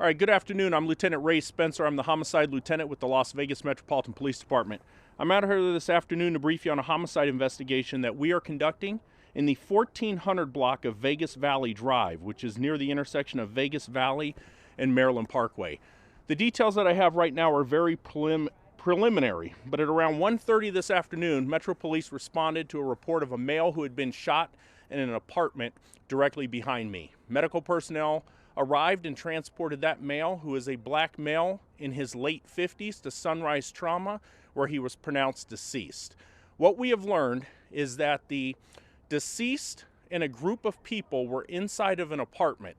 All right, good afternoon. I'm Lieutenant Ray Spencer. I'm the Homicide Lieutenant with the Las Vegas Metropolitan Police Department. I'm out here this afternoon to brief you on a homicide investigation that we are conducting in the 1400 block of Vegas Valley Drive, which is near the intersection of Vegas Valley and Maryland Parkway. The details that I have right now are very preliminary, but at around 1:30 this afternoon, Metro Police responded to a report of a male who had been shot in an apartment directly behind me. Medical personnel arrived and transported that male, who is a black male in his late 50s, to Sunrise Trauma, where he was pronounced deceased. What we have learned is that the deceased and a group of people were inside of an apartment.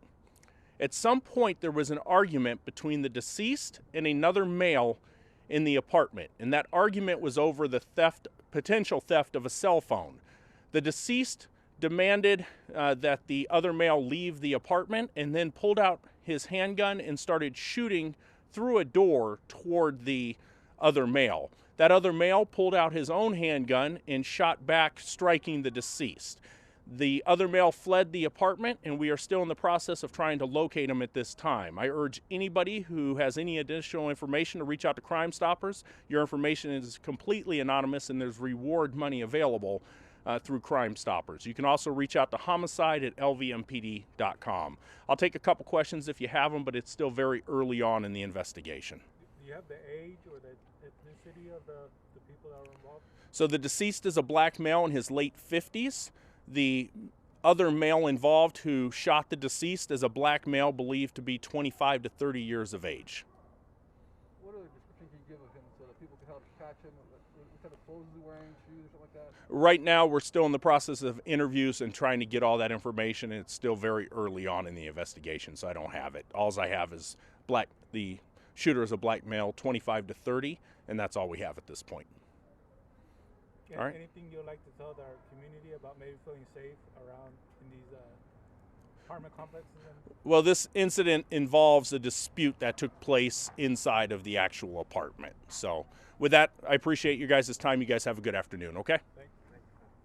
At some point, there was an argument between the deceased and another male in the apartment, and that argument was over the potential theft of a cell phone. The deceased demanded that the other male leave the apartment and then pulled out his handgun and started shooting through a door toward the other male. That other male pulled out his own handgun and shot back, striking the deceased. The other male fled the apartment, and we are still in the process of trying to locate him at this time. I urge anybody who has any additional information to reach out to Crime Stoppers. Your information is completely anonymous, and there's reward money available through Crime Stoppers. You can also reach out to homicide at lvmpd.com. I'll take a couple questions if you have them, but it's still very early on in the investigation. Do you have the age or the ethnicity of the people that were involved? So the deceased is a black male in his late 50s. The other male involved who shot the deceased is a black male believed to be 25 to 30 years of age. What other description can you give of him so that people can help catch him? What kind of clothes is he wearing, shoes, something like that? Right now, we're still in the process of interviews and trying to get all that information, and it's still very early on in the investigation, so I don't have it. All I have is the shooter is a black male, 25 to 30, and that's all we have at this point. Yeah, all right. Anything you'd like to tell our community about maybe feeling safe around in these apartment complexes? Well, this incident involves a dispute that took place inside of the actual apartment. So with that, I appreciate you guys' time. You guys have a good afternoon, okay?